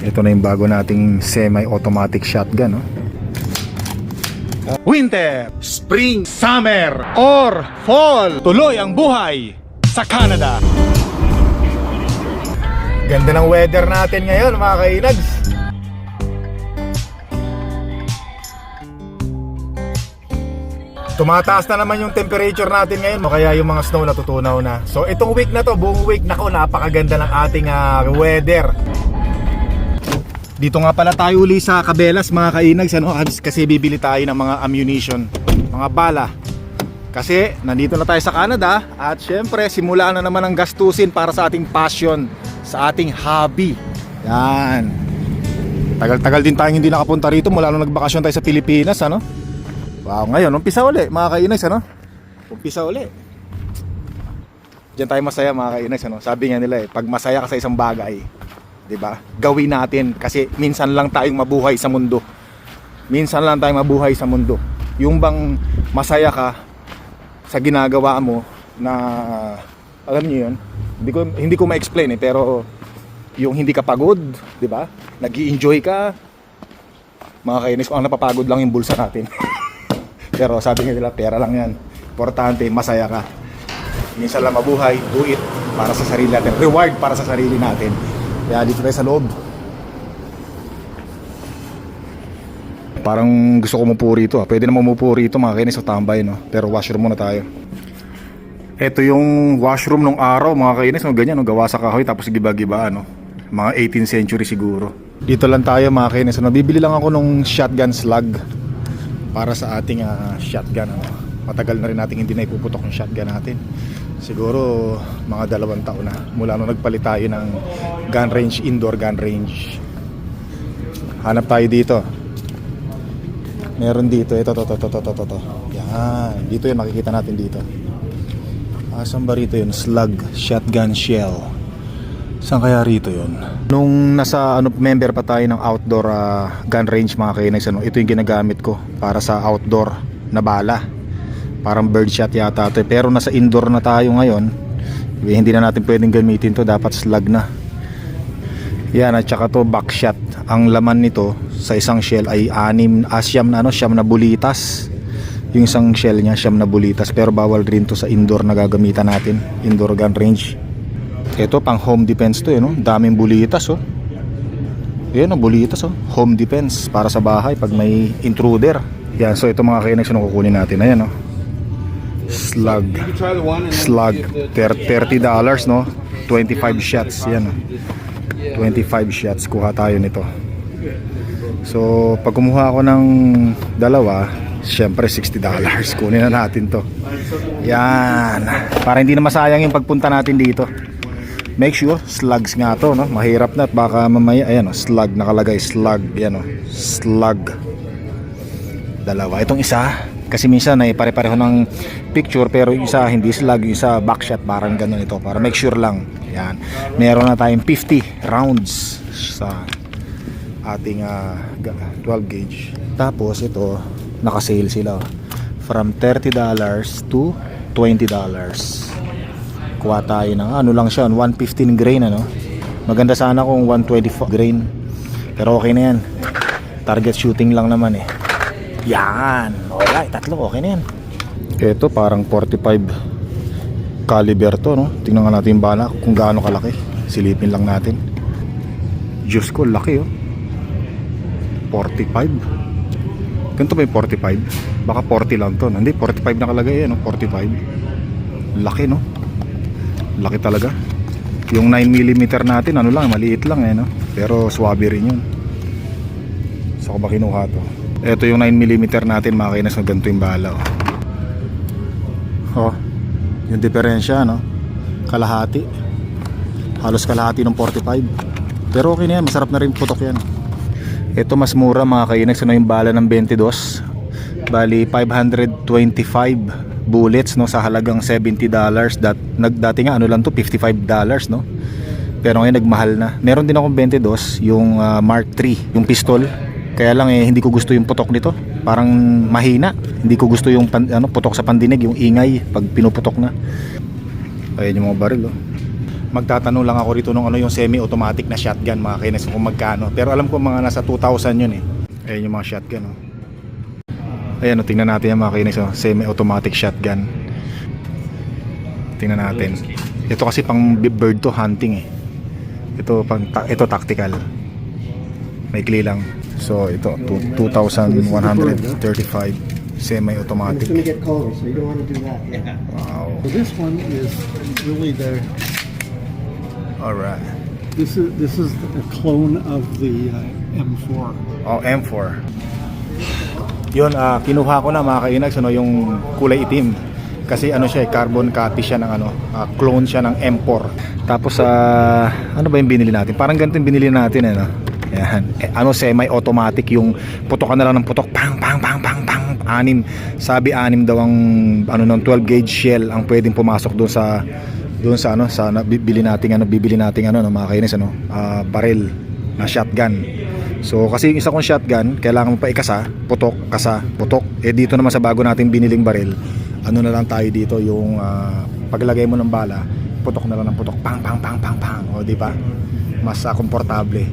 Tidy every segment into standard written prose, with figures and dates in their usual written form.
Ito na yung bago nating semi-automatic shotgun, no? Winter, Spring, Summer, or Fall, tuloy ang buhay sa Canada. Ganda ng weather natin ngayon, mga kainags. Tumataas na naman yung temperature natin ngayon, kaya yung mga snow natutunaw na. So itong week na to, buong week, nako, napakaganda ng ating weather. Dito nga pala tayo uli sa Cabela's, mga kainags, ano? Kasi bibili tayo ng mga ammunition, mga bala. Kasi nandito na tayo sa Canada at syempre simulaan na naman ang gastusin para sa ating passion, sa ating hobby. Yan. Tagal-tagal din tayong hindi nakapunta rito mula nung nagbakasyon tayo sa Pilipinas, ano? Wow, ngayon umpisa uli, mga kainags, ano? Umpisa uli. Diyan tayo masaya, mga kainags, ano? Sabi nga nila pag masaya ka sa isang bagay, 'di ba? Gawin natin kasi minsan lang tayong mabuhay sa mundo. Minsan lang tayong mabuhay sa mundo. Yung bang masaya ka sa ginagawa mo na alam niyo 'yun. Hindi ko ma-explain pero yung hindi ka pagod, 'di ba? Nag-i-enjoy ka. Mga kainis, ang napapagod lang yung bulsa natin. Pero sabi nga nila, pera lang 'yan. Importante masaya ka. Minsan lang mabuhay, do it para sa sarili natin. Reward para sa sarili natin. Kaya dito tayo sa loob. Parang gusto ko umupo rito. Pwede naman umupo rito, mga kainis, o tambay, no? Pero washroom muna tayo. Ito yung washroom nung araw, mga kainis, no? Ganyan, no? Gawa sa kahoy tapos giba-giba, no? Mga 18th century siguro. Dito lang tayo, mga kainis, no? Bibili lang ako nung shotgun slug para sa ating shotgun, no? Matagal na rin natin hindi na ipuputok yung shotgun natin. Siguro mga 2 taon na mula nung nagpalit tayo ng gun range, indoor gun range. Hanap tayo dito. Meron dito, ito. Yan, dito yun, makikita natin dito. Asan ba rito yun? Slug, shotgun shell. Saan kaya rito yun? Nung nasa member pa tayo ng outdoor gun range, mga kainags, ito yung ginagamit ko para sa outdoor na bala. Parang birdshot yata ito. Pero nasa indoor na tayo ngayon, hindi na natin pwedeng gamitin to. Dapat slug na. Yan, at saka to buckshot. Ang laman nito sa isang shell ay 6 na bulitas. Yung isang shell niya, 9 na bulitas. Pero bawal rin to sa indoor na gagamitan natin, indoor gun range. Ito pang home defense to, no? Daming bulitas, oh. Yan, bulitas, oh. Home defense para sa bahay pag may intruder. Yan, so ito, mga kainags, kukunin natin. Ayan, oh. Slug $30, no? 25 shots. Yan, 25 shots. Kuha tayo nito. So pag kumuha ako ng dalawa, syempre $60. Kunin na natin to. Yan, para hindi na masayang yung pagpunta natin dito. Make sure slugs nga to, no? Mahirap na at baka mamaya, ayan, slug nakalagay, slug. Yan, slug. Dalawa. Itong isa kasi minsan ay pare-pareho ng picture pero yung isa hindi slug, yung isa backshot, parang ganun ito, para make sure lang. Yan, meron na tayong 50 rounds sa ating 12 gauge. Tapos ito, naka-sale sila from $30 to $20. Kuha tayo ng lang siya, 115 grain, ano. Maganda sana kung 125 grain, pero okay na yan. Target shooting lang naman eh. Yan, alright, 3, okay na yan. Ito parang 45 caliber to, no? Tingnan nga natin yung bala kung gaano kalaki. Silipin lang natin. Diyos ko, laki, oh. 45. Ganito ba yung 45? Baka 40 lang to, no? Hindi, 45 nakalagay, no? 45. Laki, no? Laki talaga. Yung 9mm natin, maliit lang, no? Pero swabe rin yun. So, ko ba kinuha to? Ito yung 9mm natin, mga kainas, na ganito yung bala, oh. Yung diferensya, no? Kalahati. Halos kalahati ng 45. Pero okay na yan, masarap na rin putok yan. Ito mas mura, mga kainas, yung bala ng 22. Bali 525 bullets, no, sa halagang $70. Dati nga lang to, $55, no? Pero ngayon nagmahal na. Meron din akong 22, yung Mark III, yung pistol. Kaya lang hindi ko gusto yung putok nito. Parang mahina. Hindi ko gusto yung putok sa pandinig, yung ingay pag pinuputok na. Ayan yung mga baril, oh. Magtatanong lang ako rito nung ano yung semi-automatic na shotgun mga kainis kung magkano. Pero alam ko mga nasa 2,000 yun eh. Ayan yung mga shotgun oh. Ayan oh, tingnan natin yung mga kainis oh. Semi-automatic shotgun. Tingnan natin. Ito kasi pang bird to, hunting eh. Ito tactical. Maikli lang. So ito 2,135 semi-automatic. It's going to get colder, so you don't want to do that. Yeah. Wow. So this one is really Alright. this is a clone of the M4. Oh, M4. Yun, kinuha ko na mga kainags, ano, yung kulay itim. Kasi ano siya, carbon copy siya ng ano, clone siya ng M4. Tapos ano ba yung binili natin? Parang ganito yung binili natin eh, no? Ayan. Semi-automatic yung putokan na lang ng putok. Pang pang pang pang pang. 6. Sabi 6 daw ang ano ng 12 gauge shell ang pwedeng pumasok doon sa bibili nating mga kainis baril na shotgun. So kasi yung isa kong shotgun kailangan mo pa ikasa, putok, kasa, putok. Dito naman sa bago nating biniling baril, ano na lang tayo dito yung paglagay mo ng bala, putok na lang ng putok, pang pang pang pang pang. O di ba? Mas komportable.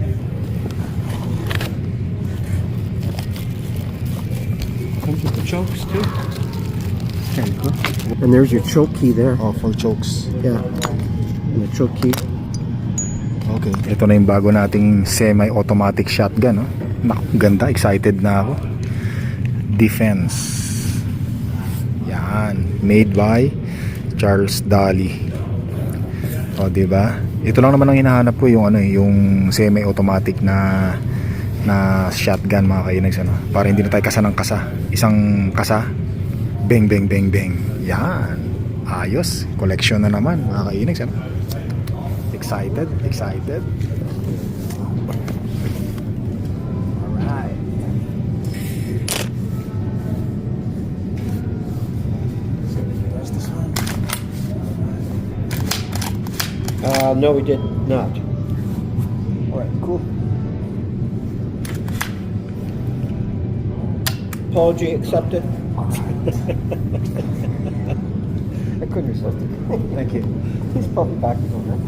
Comes with the chokes too. There you go. And there's your choke key there. Oh, full chokes. Yeah. And the choke key. Okay, ito na yung bago nating semi-automatic shotgun, no? Naku, ganda, excited na ako. Defense. Yan, made by Charles Daly. O, di ba? Ito lang naman ang hinahanap ko yung yung semi-automatic na shotgun mga kainags, ano? Para hindi na tayo kasa ng kasa. Isang kasa, bang bang bang bang. Yan. Ayos, collection na naman mga kainags, ano? Excited. Alright. There's this one. No, we did not. Alright, cool. Apology accepted. I couldn't resist it. Thank you. He's probably back on that.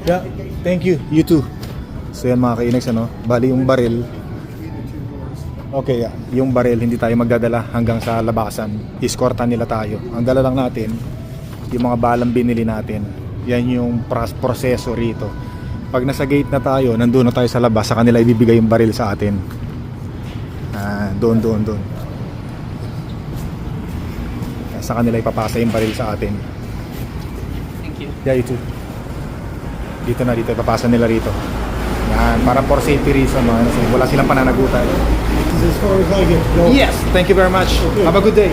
Yeah, thank you. You too. So yan mga kainags, ano? Bali yung baril. Okay, yeah. Yung baril hindi tayo magdadala hanggang sa labasan. Escortan nila tayo. Ang dala lang natin yung mga balang binili natin. Yan yung proseso rito. Pag nasa gate na tayo, nandun na tayo sa labas, sa kanila ibibigay yung baril sa atin. Doon. Sa kanila ipapasa yung baril sa atin. Thank you. Yeah, you too. Dito ipapasa nila rito. Yan, para for safety reason, wala silang pananagutan. As far as I get to go. Yes, thank you very much. Have a good day.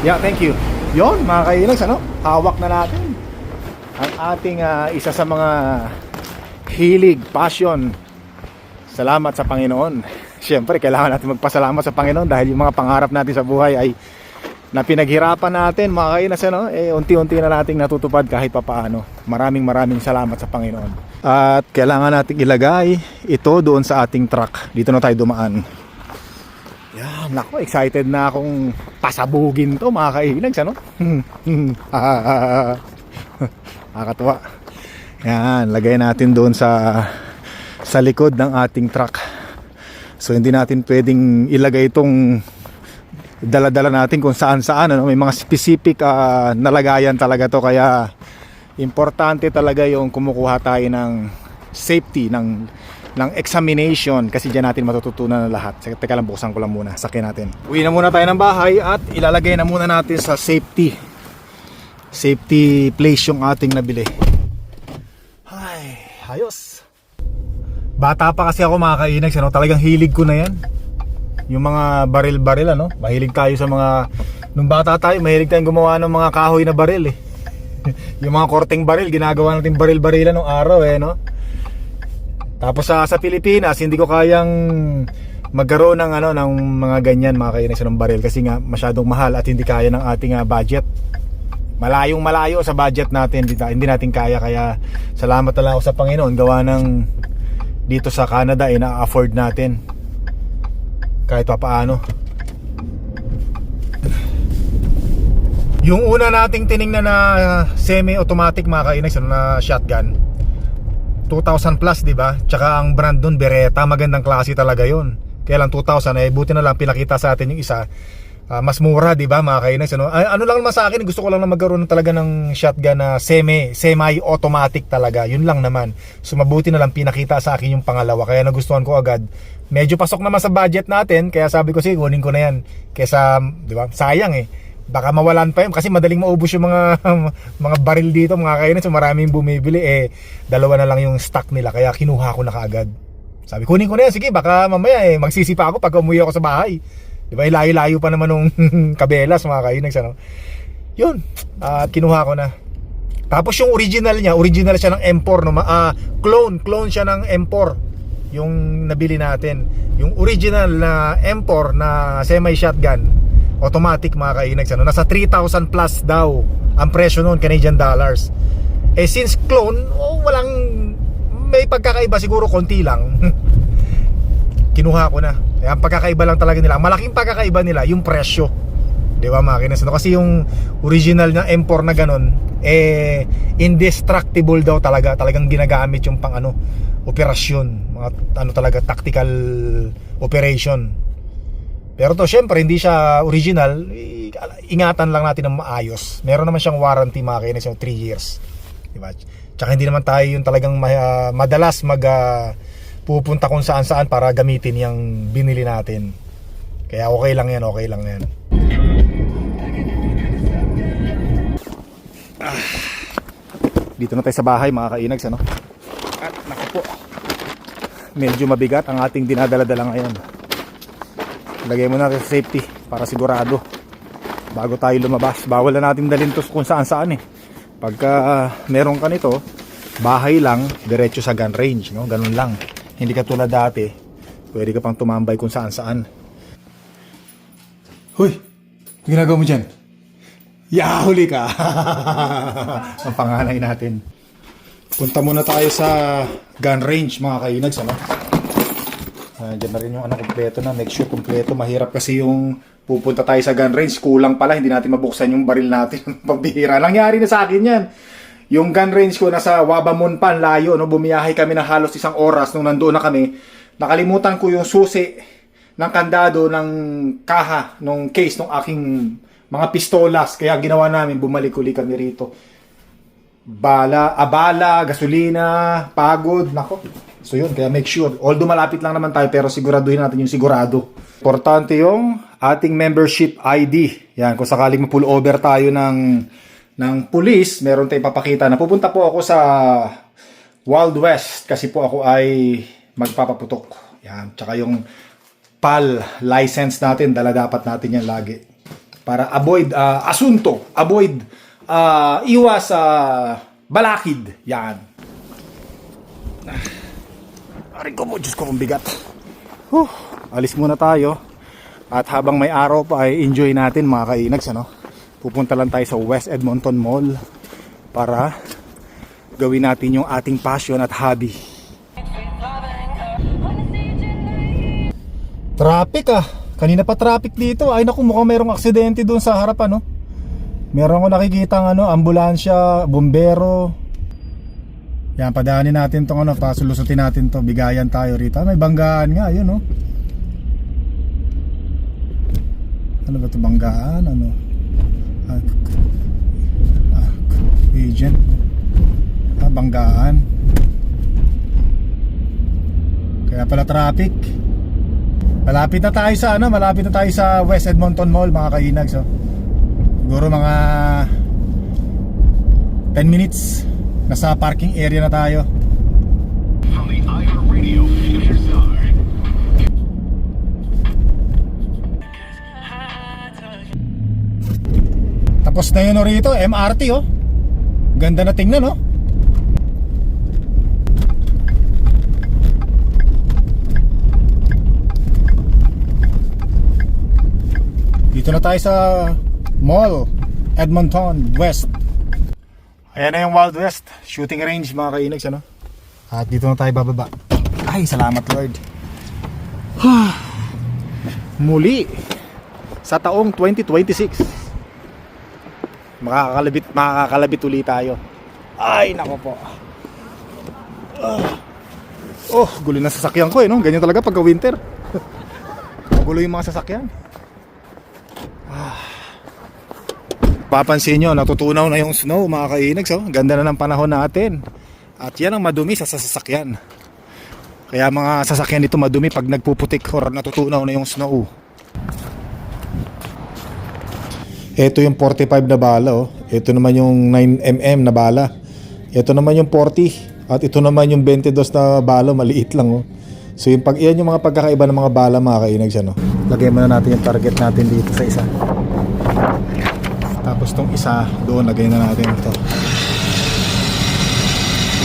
Yeah, thank you. Yon, mga kainags, hawak na natin ang ating isa sa mga hilig, passion. Salamat sa Panginoon. Siyempre, kailangan natin magpasalamat sa Panginoon dahil yung mga pangarap natin sa buhay ay na pinaghirapan natin, mga kainas, unti-unti na nating natutupad kahit papaano. Maraming salamat sa Panginoon. At kailangan nating ilagay ito doon sa ating truck. Dito na tayo dumaan. Yan, nako, excited na akong pasabugin to, mga kainags, nakakatuwa. Yan, lagay natin doon sa likod ng ating truck. So hindi natin pwedeng ilagay itong dala-dala natin kung saan-saan, may mga specific na lagayan talaga to, kaya importante talaga yung kumukuha tayo ng safety ng examination, kasi diyan natin matututunan na lahat. Teka lang, buksan ko lang muna, sakyan natin. Uwi na muna tayo ng bahay at ilalagay na muna natin sa safety place yung ating nabili. Ay, ayos. Bata pa kasi ako, mga kainags, talagang hilig ko na yan. Yung mga baril-baril, mahilig tayo sa mga, nung bata tayo, mahilig tayong gumawa ng mga kahoy na baril yung mga korteng baril, ginagawa natin baril-barilan nung araw Tapos sa Pilipinas, hindi ko kayang magkaroon ng mga ganyan, mga kainis, ng baril, kasi nga masyadong mahal at hindi kaya ng ating budget. Malayo sa budget natin, hindi natin kaya, kaya salamat na lang ako sa Panginoon, gawa ng dito sa Canada na-afford natin kahit pa paano. Yung una nating tiningnan na semi-automatic mga kainags, ano, na shotgun, 2,000 plus, di ba? Tsaka ang brand nun, Beretta, magandang klase talaga yon. Kaya lang 2,000, buti na lang pinakita sa atin yung isa, mas mura, di ba mga kainags, ano? Ano lang naman sa akin, gusto ko lang na magkaroon talaga ng shotgun na semi-automatic talaga, yun lang naman. So mabuti na lang pinakita sa akin yung pangalawa, kaya nagustuhan ko agad. Medyo pasok naman sa budget natin, kaya sabi ko, sige, kunin ko na yan. Kesa, di ba, sayang baka mawalan pa yun kasi madaling maubos yung mga mga baril dito mga kainan, so maraming bumibili, dalawa na lang yung stock nila, kaya kinuha ko na kaagad. Sabi, kunin ko na yan, sige, baka mamaya magsisipa ako pag umuwi ako sa bahay, di ba, layo-layo pa naman nung kabelas mga kainan, ano? Yun, kinuha ko na. Tapos yung original siya ng M4, no? Clone siya ng M4 yung nabili natin, yung original na M4 na semi shotgun automatic mga kainags, ano, nasa 3,000 plus daw ang presyo noon, Canadian dollars. Since clone, may pagkakaiba siguro, konti lang. Kinuha ko na. Ang pagkakaiba lang talaga nila, malaking pagkakaiba nila yung presyo, di ba mga kainags, ano? Kasi yung original na M4 na ganun, indestructible daw talagang ginagamit yung pang operasyon, mga talaga tactical operation. Pero to, syempre, hindi siya original. Ingatan lang natin ng maayos. Meron naman siyang warranty mga kainis, yung 3 years. Diba? Tsaka hindi naman tayo yung talagang madalas pupunta kung saan para gamitin yung binili natin. Kaya okay lang yan. Dito na tayo sa bahay mga kainags, ano? At naku po, medyo mabigat ang ating dinadala-dala ngayon. Lagay mo na sa safety para sigurado bago tayo lumabas. Bawal na natin dalhin to kung saan pagka meron ka nito, bahay lang, diretso sa gun range, no? Ganun lang, hindi ka tulad dati pwede ka pang tumambay kung saan. Hoy, ginagawa mo dyan? Huli ka. Ang panganay natin. Punta muna tayo sa gun range mga kainags, ano? Diyan na rin yung kompleto na. Make sure kompleto. Mahirap kasi yung pupunta tayo sa gun range, kulang pala, hindi natin mabuksan yung baril natin. Pambihira. Nangyari na sa akin yan. Yung gun range ko nasa Wabamon pa, layo, no? Bumiyahe kami na halos 1 oras nung nandoon na kami. Nakalimutan ko yung susi ng kandado ng kaha, nung case ng aking mga pistolas. Kaya ginawa namin, bumalik-uli kami rito. Abala, gasolina, pagod, nako. So yun, kaya make sure, although malapit lang naman tayo, pero siguraduhin natin yung sigurado. Importante yung ating membership ID. Yan, kung sakaling ma-pull over tayo ng police, meron tayong papakita na pupunta po ako sa Wild West kasi po ako ay magpapaputok. Yan, tsaka yung PAL license natin, dala dapat natin yan lagi. Para avoid iwas balakid. Yan. Aray ko po, Diyos ko, kung bigat. Alis muna tayo. At habang may araw pa ay enjoy natin mga kainags, ano? Pupunta lang tayo sa West Edmonton Mall para gawin natin yung ating passion at hobby. Traffic kanina pa traffic dito. Ay naku, mukhang merong aksidente doon sa harap, ano? Meron ko nakikitang ambulansya, bumbero. Yan, padaanin natin tong pasulusutin natin to, bigayan tayo rito. May banggaan nga, yun, no? Ano ba to, banggaan? Ano? Agent. Banggaan. Kaya pala traffic. Malapit na tayo sa West Edmonton Mall mga kainags, so. Siguro mga 10 minutes. Nasa parking area na tayo. Tapos na yun rito, MRT, ganda na tingnan, Dito na tayo sa Mall Edmonton West. Ayan na yung Wild West shooting range mga kainags, ano? At dito na tayo bababa. Ay, salamat Lord. Muli sa taong 2026 Makakalabit uli tayo. Ay, nako po. Oh, gulo na sasakyan ko no? Ganyan talaga pagka winter. Magulo yung mga sasakyan. Papansin nyo, natutunaw na yung snow mga kainags. Oh. Ganda na ng panahon natin. At yan ang madumi sa sasakyan. Kaya mga sasakyan dito madumi pag nagpuputik or natutunaw na yung snow. Ito yung 45 na bala. Oh. Ito naman yung 9mm na bala. Ito naman yung 40. At ito naman yung 22 na bala. Maliit lang. Oh. So yan yung mga pagkakaiba ng mga bala mga kainags. Ano? Lagay muna natin yung target natin dito sa isa. Tapos tong isa doon lagay na natin ito.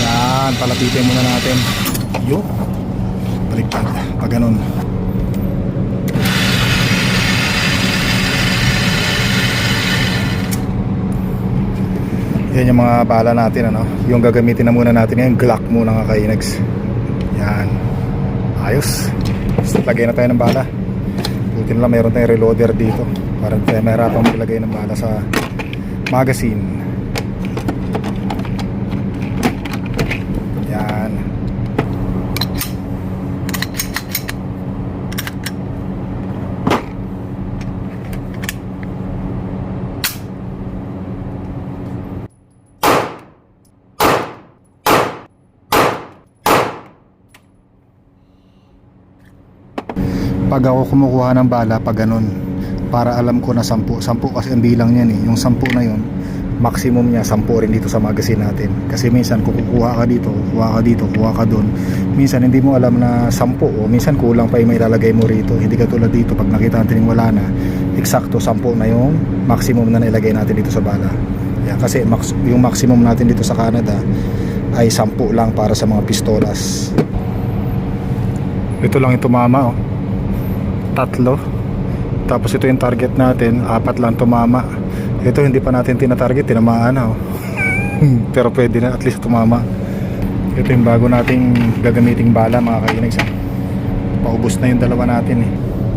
Yan, palapitin muna natin. Yo. Baliktad. Pag ganun. Yan yung mga bala natin ano. Yung gagamitin na muna natin ngayon, Glock muna nga kainags. Yan. Ayos. Basta lagay na tayo ng bala. Buti na lang mayroon tayong reloader dito para tayo mahirapang maglagay ng bala sa magazine. Yan. Pag ako kumukuha ng bala pag ganun, para alam ko na 10 kasi ang bilang niyan yung 10 na yun maximum niya 10 rin dito sa magazine natin. Kasi minsan kung kukuha ka dito, kuha ka doon, minsan hindi mo alam na 10 o minsan kulang pa yung may ilalagay mo rito. Hindi katulad dito pag nakita natin yung wala na, eksakto 10 na yung maximum na nailagay natin dito sa bala. Yan, kasi yung maximum natin dito sa Canada ay 10 lang para sa mga pistolas. Ito lang yung tumama 3. Tapos ito yung target natin, 4 lang tumama. Ito hindi pa natin tinatarget, tinamaan na pero pwede na at least tumama. Ito yung bago nating gagamiting bala mga kainags. Paubos na yung dalawa natin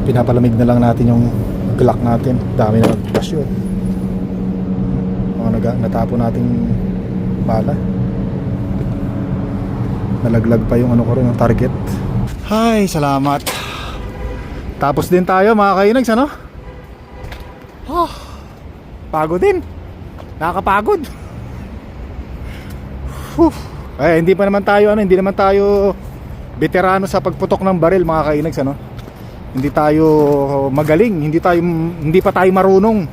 Pinapalamig na lang natin yung Glock natin. Dami na nagpas yun. Natapo nating bala. Nalaglag pa yung ko rin, yung target. Hay, salamat. Tapos din tayo mga kainags ano? Pagod din. Nakakapagod. Hindi naman tayo veterano sa pagputok ng baril mga kainags ano? Hindi tayo magaling, hindi pa tayo marunong.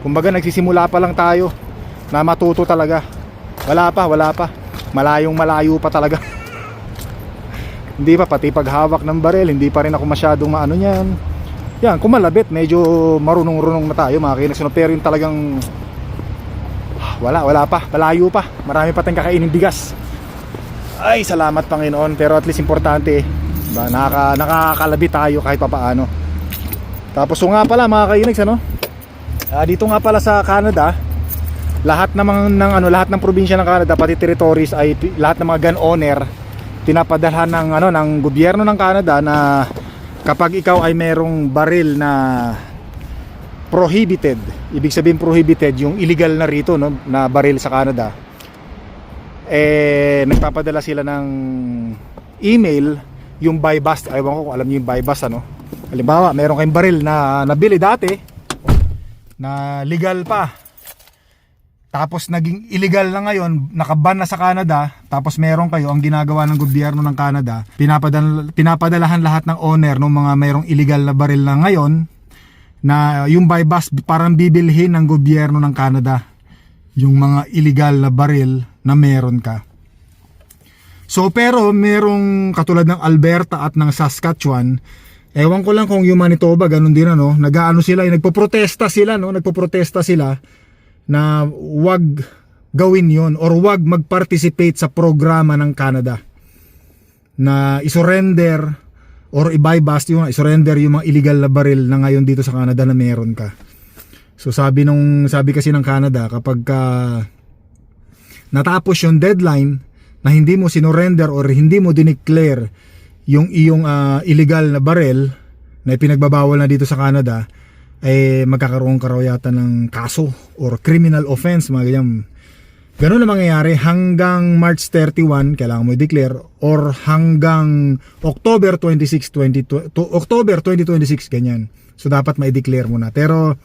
Kumbaga nagsisimula pa lang tayo na matuto talaga. Wala pa. Malayo pa talaga. Hindi pa, pati paghawak ng baril hindi pa rin ako masyadong maano niyan. Yan, kung malabit medyo marunong na tayo mga kainags. Pero yung talagang wala pa, malayo pa. Marami pa tayong kakainin bigas. Ay, salamat Panginoon. Pero at least importante diba, nakakalabit tayo kahit papaano. Tapos nga pala mga kainags ano? Dito nga pala sa Canada, lahat ng probinsya ng Canada, pati territories ay lahat ng mga gun owner pinapadalhan ng gobyerno ng Canada na kapag ikaw ay merong baril na prohibited, ibig sabihin prohibited yung illegal na rito na baril sa Canada, nagpapadala sila ng email yung buy bust. Ewan ko kung alam niyo yung buy bust ano. Halimbawa meron kayong baril na nabili dati na legal pa, tapos naging illegal na ngayon, nakaban na sa Canada, tapos meron kayo, ang ginagawa ng gobyerno ng Canada, pinapadalahan lahat ng owner ng mga merong illegal na baril na ngayon, na yung buy bust parang bibilhin ng gobyerno ng Canada yung mga illegal na baril na meron ka. So pero merong katulad ng Alberta at ng Saskatchewan, ewan ko lang kung yung Manitoba ganun din ano, nagpoprotesta sila na wag gawin yon or wag mag-participate sa programa ng Canada na isurrender or i-buy-bust isurrender yung mga illegal na baril na ngayon dito sa Canada na meron ka. So sabi kasi ng Canada, kapag natapos yung deadline na hindi mo sinurrender or hindi mo dineclare yung iyong illegal na baril na ipinagbabawal na dito sa Canada, magkakaroon ka raw yata ng kaso or criminal offense, mga ganyan. Ganun na mangyayari hanggang March 31 kailangan mo i-declare, or hanggang October 26, October 2026 ganyan. So dapat ma-declare mo na. Pero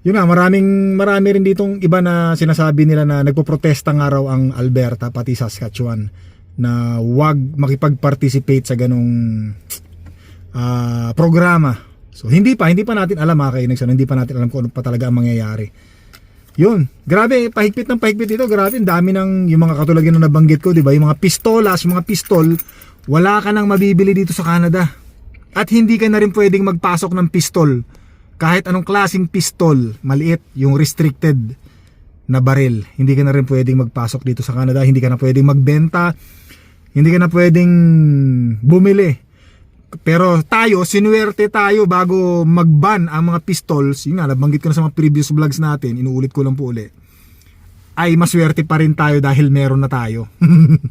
yun nga, marami rin ditong iba na sinasabi nila na nagpo-protesta nga raw ang Alberta pati Saskatchewan na wag makipag-participate sa ganong programa. So hindi pa natin alam, mga kainags, hindi pa natin alam kung ano pa talaga ang mangyayari. Yun, grabe, pahigpit ng pahigpit dito. Grabe, ang dami ng yung mga katulad na nabanggit ko, di ba? Yung mga pistolas, yung mga pistol, wala ka nang mabibili dito sa Canada. At hindi ka na rin pwedeng magpasok ng pistol. Kahit anong klaseng pistol, maliit, yung restricted na baril, hindi ka na rin pwedeng magpasok dito sa Canada. Hindi ka na pwedeng magbenta, hindi ka na pwedeng bumili. Pero tayo, sinuwerte tayo bago mag-ban ang mga pistols. Yun nga, nabanggit ko na sa mga previous vlogs natin, inuulit ko lang po ulit, ay maswerte pa rin tayo dahil meron na tayo.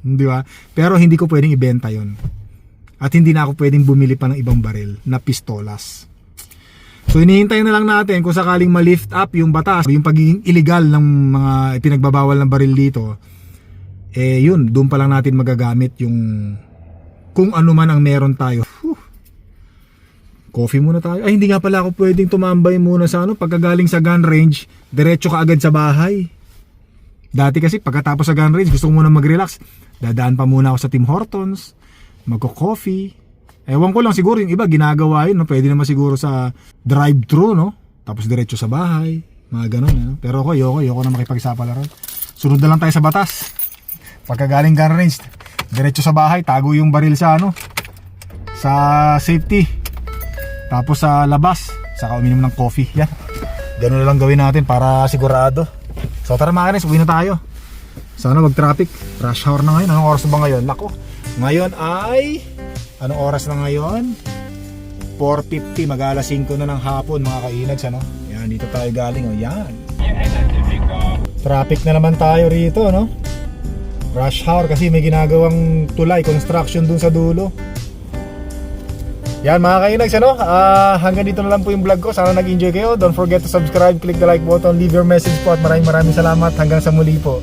Di ba? Pero hindi ko pwedeng ibenta yon. At hindi na ako pwedeng bumili pa ng ibang baril na pistolas. So hinihintay na lang natin kung sakaling ma-lift up yung batas, yung pagiging illegal ng mga ipinagbabawal ng baril dito. Yun, doon pa lang natin magagamit yung kung ano man ang meron tayo. Coffee muna tayo. Ay, hindi nga pala ako pwedeng tumambay muna sa pagkagaling sa gun range, diretso ka agad sa bahay. Dati kasi pagkatapos sa gun range, gusto ko muna mag-relax. Dadaan pa muna ako sa Tim Hortons, magko-coffee. Ewan ko lang, siguro yung iba ginagawa yun, no? Pwede naman siguro sa drive-thru, no? Tapos diretso sa bahay, mga ganun, no? Pero ako, ayoko na makipagsapalaran. Sunod na lang tayo sa batas. Pagkagaling gun range, diretso sa bahay, tago yung baril sa sa safety. Tapos sa labas, saka uminom ng coffee. Yan. Ganun na lang gawin natin para sigurado. So tara mga kanis, uwi na tayo. Sana wag traffic. Rush hour na ngayon. Anong oras na ba ngayon? Nako. Ngayon ay anong oras na ngayon? 4:50, mag-alas 5 na ng hapon, mga kainags, Yan, dito tayo galing, Yan. Traffic na naman tayo rito, Rush hour kasi may ginagawang tulay, construction dun sa dulo. Yan mga kainags, hanggang dito na lang po yung vlog ko. Sana nag-enjoy kayo. Don't forget to subscribe, click the like button, leave your message po, at maraming salamat. Hanggang sa muli po.